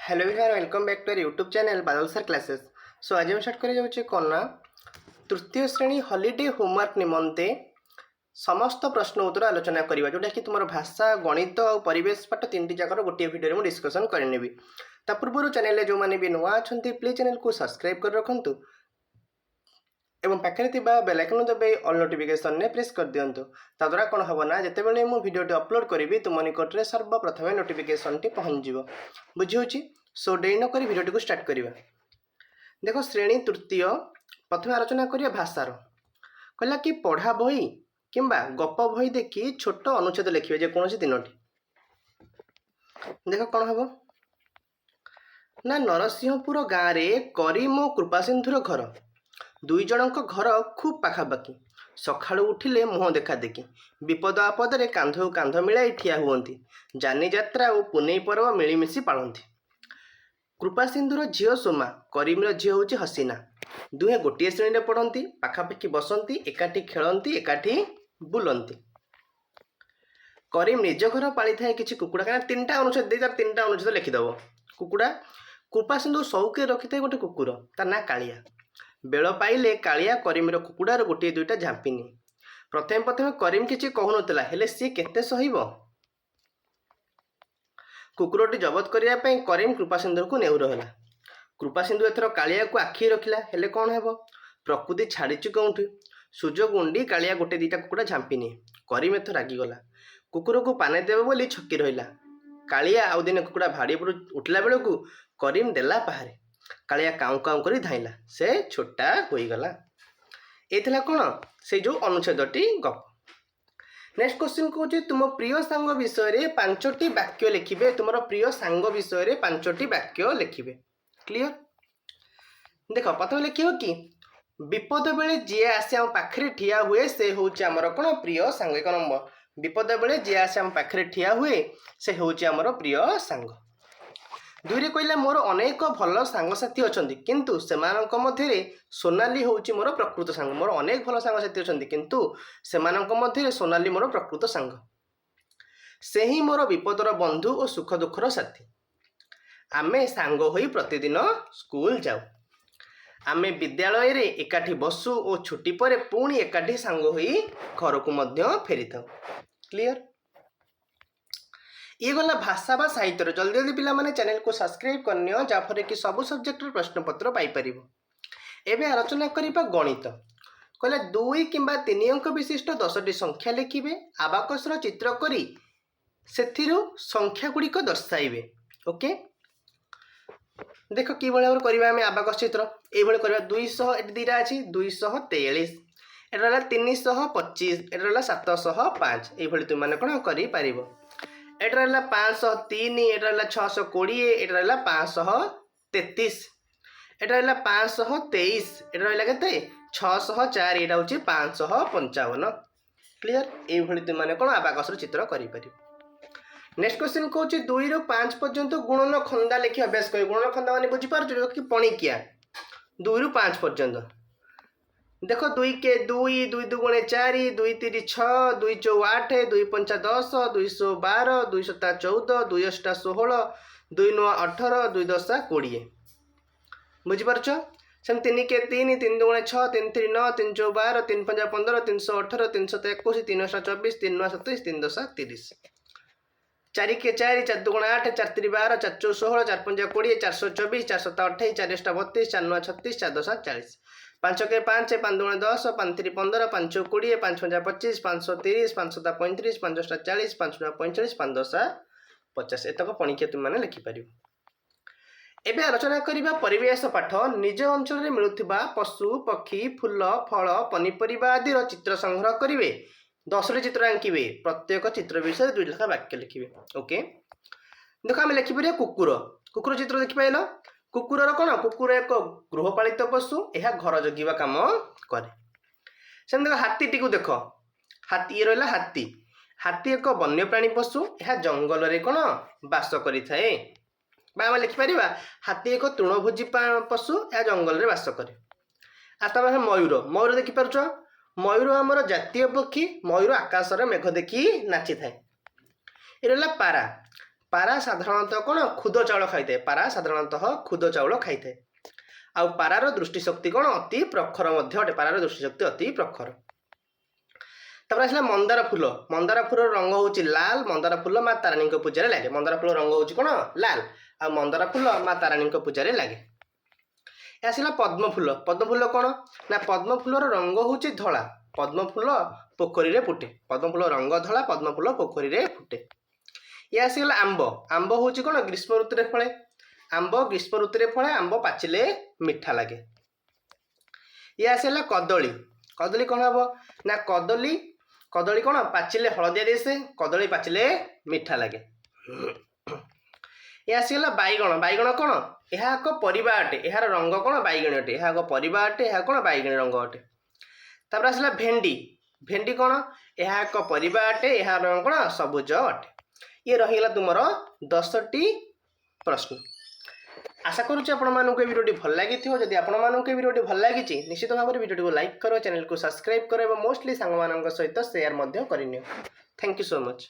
Hello everyone, welcome back to our YouTube channel Badal sir classes. So आज हम start कर कौन ना तृतीय श्रेणी हॉलिडे होमवर्क निमंते समस्त प्रश्न उत्तर आलोचना करवा जोटा कि तुम भाषा गणित और परिवेश पाठ तीन जगह गोटे भिडियो में डिस्कसन करनेबी। ता पूर्व चैनल जो मैंने भी नुआ अच्छा प्लीज चैनल को सब्सक्राइब कर रखु एवं पाखे बेल आइकन दबाई ऑल नोटिफिकेशन ने प्रेस कर दिंतु। ताद्वारा कौन हम ना जितेबाला मु भिडियो अपलोड करी तुम निकट में सर्वप्रथम नोटिफिकेशन टी पहुँच बुझी। सो डे नक भिडियो को स्टार्ट करवा। देख श्रेणी तृतीय प्रथम आलोचना करिया भाषार कहला कि पढ़ा बही किंबा गप बही देखी छोट अनुच्छेद लिखिए जेकोसी तीनोटी। देख कौन हम ना नरसिंहपुर गाँव में करीम और कृपासिंधुर घर दुई जनक घर खूब पाखापाखि सकाळु उठिले मुह देखा देखी विपद आपदे कांध कांध मिलाई ठिया हुअंती जानी यात्रा और पुनेई पर्व मिलीमिशी पालती। कृपासिंधुर झील सोमा करीमर झील हूँ हसीना दुहे गोटे श्रेणी में पढ़ती पाखापाखि बसती एकाठी खेलती एकाठी बुलती। करीम निज घर पाली थाए किसी कुकुड़ा क्या तीनटा अनुच्छेद तीनटा अनुच्छेद लिखिदेव कुकुड़ा। कृपासिंधु सौके रखी थाए गोटे कुकुर ता ना कालिया बेल पाइले कालिया करीमर कुकुड़ार गोटे दुईटा झांपिनी। प्रथम प्रथम करीम किसी कहूनला हेले सी केते सहिब। कुकुरटी जबत करने करीम कृपासिंधु को नेउर है। कृपासिंधु एथर कालिया को आखि रखिला हेले कौन है प्रकृति छाड़ी कौटी सुजोग उंडी कालिया गोटे दीटा कुकुड़ा झांपिनी। करीम एथर रागिगला कुकुर को पाने देव बोली छकी रहा। कालिया आउ दिने कुकुड़ा भाड़ी पर उठला बेलू करीम देला पहारे कालिया काउ काउ कर धाइला से छोटा होईगला। ये कौन से जो अनुच्छेदटी गप। नेक्स्ट क्वेश्चन कौन तुम प्रिय सांग विषय में 5टी वाक्य लिखिबे। तुम प्रिय सांग विषय में 5टी वाक्य लिखिबे। क्लियर। देख प्रथम लिखियो कि विपद बेले जी आसी आम पाखे ठिया हुए से हूँ आमर कौन प्रिय सांग। 1 नंबर विपद बेले जी आसी आम पाखे ठिया हुए से हूँ आमर प्रिय सांग। 2 रे कहला मोर अनेक भल सांगसाथी अच्छा किंतु सेमानक मध्य सोनाली हूँ मोर प्रकृत सांग। मोर अनेक भल सांगसाथी अच्छा किंतु सेमानक मध्य सोनाली मोर प्रकृत सांग। से ही मोर विपदर बंधु और सुख दुखर साथी। आमे सांग होई प्रतिदिन स्कूल जाऊ। आमे विद्यालय रे एकाठी बसु और छुट्टी पर पुणी एकाठी सांग होई घर को मध्य फेरी थाऊ। क्लियर। ये गला भाषा बा साहित्य। जल्दी जल्दी पिला माने चैनल को सब्सक्राइब करनी जहाँफल कि सब सब्जेक्ट प्रश्न पत्र पाइपर। एवं आलोचना करवा गणित कहले 2 किंबा 3 अंक विशिष्ट 10टी संख्या लिखिबे आबाकसर चित्र करी सेथिरु संख्या गुड़िक दर्शाइबे। ओके देख कि भाव करवा आम आबाकस चित्र ये करवा 200 ये दीटा अच्छी 243 एटा रहा 325 एटा रहा 705 ये तुम मैंने कौन कर एटा रहा 503 एटा रहा 620 एटा रहा 533 एटा रहा 523 एटा रहा के 604 एटा हूँ 555। क्लियर। ये तुम मैंने कौन आबाकस चित्र कर। नेक्स्ट क्वेश्चन कौन 2 ରୁ 5 पर्यंत गुणन खंदा लिखि अभ्यास कर। गुणन खंदा माने बुझीपार कि पणिकिया 2 ରୁ 5 पर्यंत। देख 2 के 2 2 दुगुणे 4 2 3 6 2 4 8 2 5 10 2 12 2 7 14 2 8 16 2 9 18 2 10 20 बुझीपार। सेम 3 के 3 3 दुगुणे 6 3 3 9 3 4 12 3 5 15 318 321 3 8 24 3 9 27 3 10 30 4 के 4 4 दुगुणे 8 4 3 12 4 4 16 4 5 20 424 4 7 28 4 8 32 4 9 36 4 10 40 5 के 5 5 दुगुणे 10 5 3 15 5 20 5 5 25 530 5 7 35 5 8 40 5 9 45 5 10 50 एतक पणिकिया तुम मैंने लिखिपर। एबे आलोचना करबा परिवेश पाठ। निज अंचल में मिलुथिबा पशु पक्षी फूल फल पनीपरिबा आदि चित्र संग्रह करिवे। 10टी चित्र आंकिबे प्रत्येक चित्र विषय 2 लेखा वाक्य लिखिबे। ओके देख आम लिखिपर कुकुर। कुकुर चित्र देखिपाइल। कुकुरर कौन कुकुर एक गृहपालित पशु यह घर जगिवा काम करे। से देख हाथी को देख हाथी ये रहा हाथी। हाथी एक वन्यप्राणी पशु यह जंगल में कौन बास करें। आम लिखिपर हाथी एक तृणभोजी पशु यह जंगल में बास करे। आसता मयूर। मयूर देखिपार मयूर आमर जातीय पक्षी। मयूर आकाश में मेघ देखी नाची थाए। ये रहा पारा। ପାରା ସାଧାରଣତଃ କ'ଣ ଖୁଦ ଚାଉଳ ଖାଇଥାଏ। ପାରା ସାଧାରଣତଃ ଖୁଦ ଚାଉଳ ଖାଇଥାଏ। ଆଉ ପାରାର ଦୃଷ୍ଟିଶକ୍ତି କ'ଣ ଅତି ପ୍ରଖର ମଧ୍ୟ ଅଟେ। ପାରାର ଦୃଷ୍ଟିଶକ୍ତି ଅତି ପ୍ରଖର। ତାପରେ ଆସିଲା ମନ୍ଦାର ଫୁଲ। ମନ୍ଦାର ଫୁଲର ରଙ୍ଗ ହେଉଛି ଲାଲ। ମନ୍ଦାର ଫୁଲ ମା ତାରିଣୀଙ୍କ ପୂଜାରେ ଲାଗେ। ମନ୍ଦାର ଫୁଲ ରଙ୍ଗ ହେଉଛି କ'ଣ ଲାଲ। ଆଉ ମନ୍ଦାର ଫୁଲ ମା ତାରିଣୀଙ୍କ ପୂଜାରେ ଲାଗେ। ଏହା ଆସିଲା ପଦ୍ମ ଫୁଲ। ପଦ୍ମ ଫୁଲ କ'ଣ ନା ପଦ୍ମ ଫୁଲର ରଙ୍ଗ ହେଉଛି ଧଳା। ପଦ୍ମ ଫୁଲ ପୋଖରୀରେ ଫୁଟେ। ପଦ୍ମ ଫୁଲ ରଙ୍ଗ ଧଳା। ପଦ୍ମ ଫୁଲ ପୋଖରୀରେ ଫୁଟେ। ଇଏ ଆସିଗଲା ଆମ୍ବ। ଆମ୍ବ ହେଉଛି କ'ଣ ଗ୍ରୀଷ୍ମ ଋତୁରେ ଫଳେ। ଆମ୍ବ ଗ୍ରୀଷ୍ମ ଋତୁରେ ଫଳେ। ଆମ୍ବ ପାଚିଲେ ମିଠା ଲାଗେ। ଇଏ ଆସିଗଲା କଦଳୀ। କଦଳୀ କ'ଣ ହେବ ନା କଦଳୀ କ'ଣ ପାଚିଲେ ହଳଦିଆ ଦିଶେ। କଦଳୀ ପାଚିଲେ ମିଠା ଲାଗେ। ଇଏ ଆସିଗଲା ବାଇଗଣ। ବାଇଗଣ କ'ଣ ଏହା ଏକ ପରିବା ଅଟେ। ଏହାର ରଙ୍ଗ କ'ଣ ବାଇଗଣୀ ଅଟେ। ଏହା ଏକ ପରିବା ଅଟେ। ଏହା କ'ଣ ବାଇଗଣୀ ରଙ୍ଗ ଅଟେ। ତାପରେ ଆସିଲା ଭେଣ୍ଡି। ଭେଣ୍ଡି କ'ଣ ଏହା ଏକ ପରିବା ଅଟେ। ଏହାର ରଙ୍ଗ କ'ଣ ସବୁଜ ଅଟେ। ଇଏ ରହିଗଲା ତୁମର 10ଟି ପ୍ରଶ୍ନ। आशा करुच्ची आपको भिडियो भल लगी। जदि आपको भिडियो भल लगी निश्चित भाव में भिडियो को लाइक करो, चैनल को सब्सक्राइब करो और मोस्टली सांग सहित शेयर कर। Thank you so much.